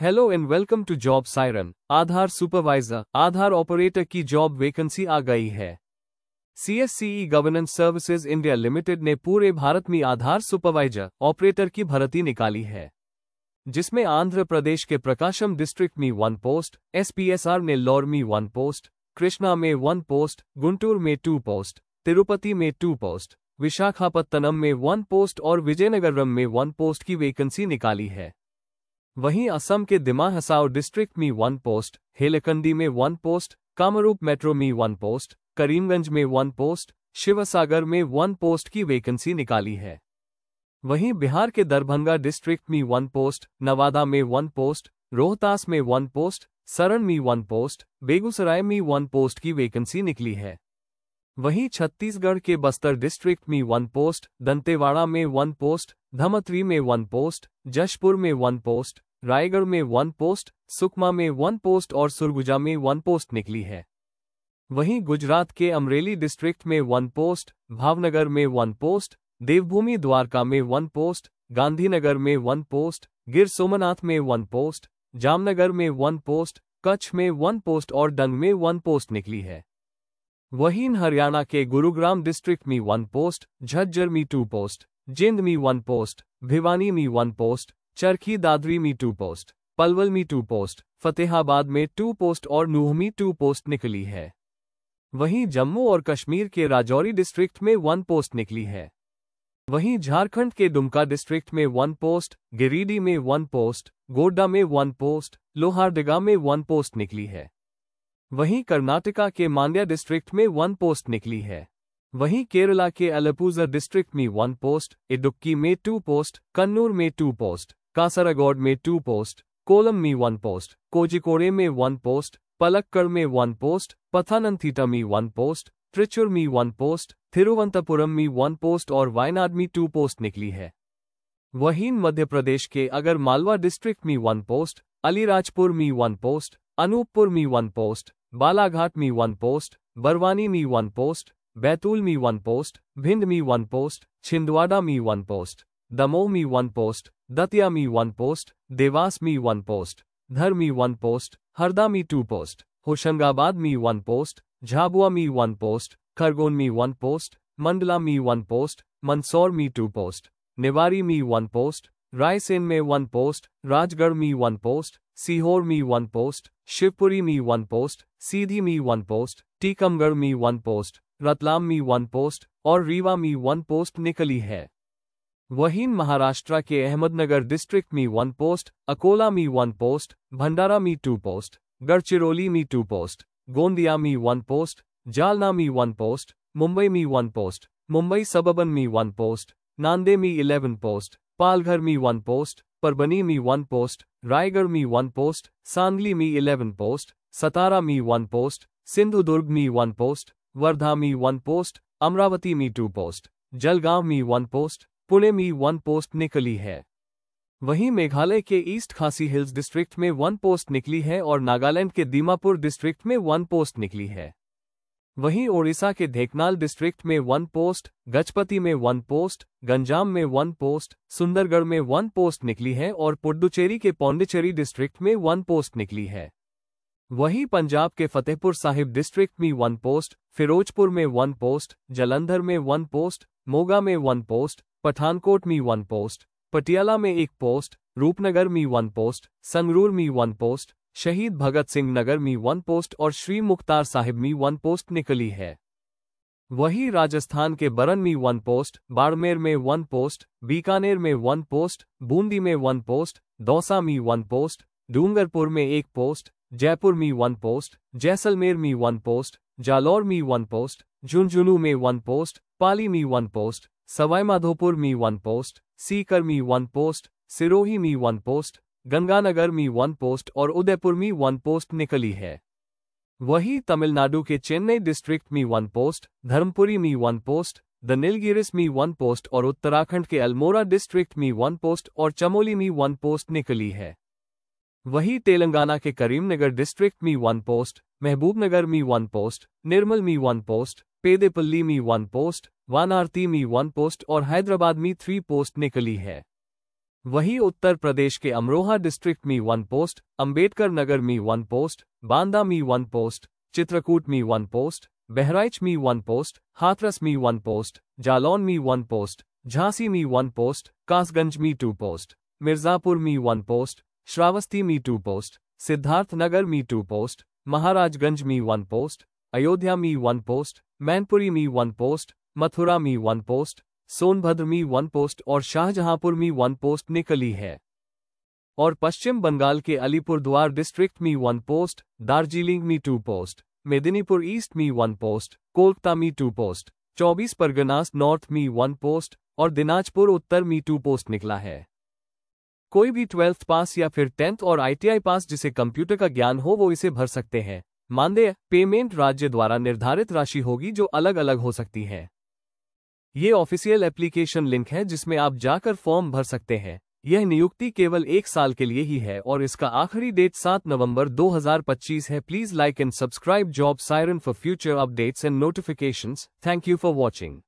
Hello and welcome to job siren. Aadhaar supervisor Aadhaar operator की job vacancy आ गई है। CSCE governance services India limited ने पूरे भारत में आधार सुपरवाइजर ऑपरेटर की भर्ती निकाली है, जिसमें आंध्र प्रदेश के प्रकाशम डिस्ट्रिक्ट में 1 पोस्ट, SPSR नेल्लौर में 1 पोस्ट, कृष्णा में 1 पोस्ट, गुंटूर में 2 पोस्ट, तिरुपति में 2 पोस्ट, विशाखापत्तनम में 1 पोस्ट और विजयनगरम में 1 पोस्ट की वैकेंसी निकाली है। वहीं असम के दिमा हसाओ डिस्ट्रिक्ट में 1 पोस्ट, हेलकंडी में 1 पोस्ट, कामरूप मेट्रो में 1 पोस्ट, करीमगंज में 1 पोस्ट, शिवसागर में 1 पोस्ट की वैकेंसी निकाली है। वहीं बिहार के दरभंगा डिस्ट्रिक्ट में 1 पोस्ट, नवादा में 1 पोस्ट, रोहतास में 1 पोस्ट, सरण में 1 पोस्ट, बेगूसराय में 1 पोस्ट की वैकेंसी निकली है। वहीं छत्तीसगढ़ के बस्तर डिस्ट्रिक्ट में 1 पोस्ट, दंतेवाड़ा में 1 पोस्ट, धमतरी में 1 पोस्ट, जशपुर में 1 पोस्ट, रायगढ़ में 1 पोस्ट, सुकमा में 1 पोस्ट और सुरगुजा में 1 पोस्ट निकली है। वहीं गुजरात के अमरेली डिस्ट्रिक्ट में 1 पोस्ट, भावनगर में 1 पोस्ट, देवभूमि द्वारका में 1 पोस्ट, गांधीनगर में 1 पोस्ट, गिर सोमनाथ में 1 पोस्ट, जामनगर में 1 पोस्ट, कच्छ में 1 पोस्ट और डंग में 1 पोस्ट निकली है। वहीं हरियाणा के गुरुग्राम डिस्ट्रिक्ट में 1 पोस्ट, झज्जर में 2 पोस्ट, जिंद में 1 पोस्ट, भिवानी में 1 पोस्ट, चरखी दादरी में 2 पोस्ट, पलवल में 2 पोस्ट, फतेहाबाद में 2 पोस्ट और नूह में 2 पोस्ट निकली है। वहीं जम्मू और कश्मीर के राजौरी डिस्ट्रिक्ट में 1 पोस्ट निकली है। वहीं झारखंड के दुमका डिस्ट्रिक्ट में 1 पोस्ट, गिरिडीह में 1 पोस्ट, गोड्डा में 1 पोस्ट, लोहारदगा में 1 पोस्ट निकली है। वहीं कर्नाटका के मांड्या डिस्ट्रिक्ट में 1 पोस्ट निकली है। वहीं केरला के अलपुझा डिस्ट्रिक्ट में 1 पोस्ट, इडुक्की में 2 पोस्ट, कन्नूर में 2 पोस्ट, कासरगोड में 2 पोस्ट, कोलम में 1 पोस्ट, कोझिकोडे में 1 पोस्ट, पलक्कड़ में 1 पोस्ट, पथानमथिट्टा में 1 पोस्ट, त्रिचुर में 1 पोस्ट, थिरुवनंतपुरम में 1 पोस्ट और वायनाड में 2 पोस्ट निकली है। वहीं मध्य प्रदेश के अगर मालवा डिस्ट्रिक्ट में 1 पोस्ट, अलीराजपुर में 1 पोस्ट, अनूपपुर में 1 पोस्ट, बालाघाट में 1 पोस्ट, बरवानी में 1 पोस्ट, बैतूल में 1 पोस्ट, भिंड में 1 पोस्ट, छिंदवाड़ा में 1 पोस्ट, दमोह में 1 पोस्ट, दतिया में 1 पोस्ट, देवास में 1 पोस्ट, धर में 1 पोस्ट, हरदा में 2 पोस्ट, होशंगाबाद में 1 पोस्ट, झाबुआ में 1 पोस्ट, खरगोन में 1 पोस्ट, मंडला में 1 पोस्ट, मंदसौर में 2 पोस्ट, निवारी में 1 पोस्ट, रायसेन में 1 पोस्ट, राजगढ़ में 1 पोस्ट, सीहोर में 1 पोस्ट, शिवपुरी में 1 पोस्ट, सीधी में 1 पोस्ट, टीकमगढ़ में 1 पोस्ट, रतलाम में 1 पोस्ट और रीवा में 1 पोस्ट निकली है। वहीं महाराष्ट्र के अहमदनगर डिस्ट्रिक्ट में 1 पोस्ट, अकोला में 1 पोस्ट, भंडारा में 2 पोस्ट, गढ़चिरौली में 2 पोस्ट, गोंदिया में 1 पोस्ट, जालना में 1 पोस्ट, मुंबई में 1 पोस्ट, मुंबई सबअर्बन में 1 पोस्ट, नांदेड़ में 11 पोस्ट, पालघर में 1 पोस्ट, परभनी में 1 पोस्ट, रायगढ़ में 1 पोस्ट, सांगली में 11 पोस्ट, सतारा में 1 पोस्ट, सिंधुदुर्ग में 1 पोस्ट, वर्धा में 1 पोस्ट, अमरावती में 2 पोस्ट, जलगांव में 1 पोस्ट, पुणे में 1 पोस्ट निकली है। वहीं मेघालय के ईस्ट खासी हिल्स डिस्ट्रिक्ट में 1 पोस्ट निकली है और नागालैंड के दीमापुर डिस्ट्रिक्ट में 1 पोस्ट निकली है। वहीं ओडिशा के ढेंकनाल डिस्ट्रिक्ट में 1 पोस्ट, गजपति में 1 पोस्ट, गंजाम में 1 पोस्ट, सुंदरगढ़ में 1 पोस्ट निकली है और पुडुचेरी के पौंडीचेरी डिस्ट्रिक्ट में 1 पोस्ट निकली है। वहीं पंजाब के फतेहपुर साहिब डिस्ट्रिक्ट में 1 पोस्ट, फिरोजपुर में 1 पोस्ट, जालंधर में 1 पोस्ट, मोगा में 1 पोस्ट, पठानकोट में 1 पोस्ट, पटियाला में 1 पोस्ट, रूपनगर में 1 पोस्ट, संगरूर में 1 पोस्ट, शहीद भगत सिंह नगर में 1 पोस्ट और श्री मुख्तार साहिब में 1 पोस्ट निकली है। वहीं राजस्थान के बरन में 1 पोस्ट, बाड़मेर में 1 पोस्ट, बीकानेर में 1 पोस्ट, बूंदी में 1 पोस्ट, दौसा में 1 पोस्ट, डूंगरपुर में 1 पोस्ट, जयपुर में 1 पोस्ट, जैसलमेर में 1 पोस्ट, जालौर में 1 पोस्ट, झुंझुनू में 1 पोस्ट, पाली में 1 पोस्ट, सवाईमाधोपुर में 1 पोस्ट, सीकर में 1 पोस्ट, सिरोही में 1 पोस्ट, गंगानगर में 1 पोस्ट और उदयपुर में 1 पोस्ट निकली है। वहीं तमिलनाडु के चेन्नई डिस्ट्रिक्ट में 1 पोस्ट, धर्मपुरी में 1 पोस्ट, द नीलगिरिस में 1 पोस्ट और उत्तराखंड के अल्मोड़ा डिस्ट्रिक्ट में 1 पोस्ट और चमोली में 1 पोस्ट निकली है। वहीं तेलंगाना के करीमनगर डिस्ट्रिक्ट में 1 पोस्ट, महबूबनगर में 1 पोस्ट, निर्मल में 1 पोस्ट, पेदेपल्ली में 1 पोस्ट, वानार्थी में 1 पोस्ट और हैदराबाद में 3 पोस्ट निकली है। वहीं उत्तर प्रदेश के अमरोहा डिस्ट्रिक्ट में 1 पोस्ट, अंबेडकर नगर में 1 पोस्ट, बांदा में 1 पोस्ट, चित्रकूट में 1 पोस्ट, बहराइच में 1 पोस्ट, हाथरस में 1 पोस्ट, जालौन में 1 पोस्ट, झांसी में 1 पोस्ट, कासगंज में 2 पोस्ट, मिर्जापुर में 1 पोस्ट, श्रावस्ती में 2 पोस्ट, सिद्धार्थनगर में 2 पोस्ट, महाराजगंज में 1 पोस्ट, अयोध्या में 1 पोस्ट, मैनपुरी में 1 पोस्ट, मथुरा में 1 पोस्ट, सोनभद्र में 1 पोस्ट और शाहजहांपुर में 1 पोस्ट निकली है। और पश्चिम बंगाल के अलीपुरद्वार डिस्ट्रिक्ट में 1 पोस्ट, दार्जिलिंग में 2 पोस्ट, मेदिनीपुर ईस्ट में 1 पोस्ट, कोलकाता में 2 पोस्ट, 24 परगनास नॉर्थ में 1 पोस्ट और दिनाजपुर उत्तर में 2 पोस्ट निकला है। कोई भी 12th पास या फिर 10th और ITI पास जिसे कंप्यूटर का ज्ञान हो वो इसे भर सकते हैं। मानदेय पेमेंट राज्य द्वारा निर्धारित राशि होगी जो अलग अलग हो सकती है। ये ऑफिशियल एप्लीकेशन लिंक है जिसमें आप जाकर फॉर्म भर सकते हैं। यह नियुक्ति केवल 1 साल के लिए ही है और इसका आखिरी डेट 7 नवंबर 2025 है। Please like and subscribe job siren for future updates and notifications. Thank you for watching.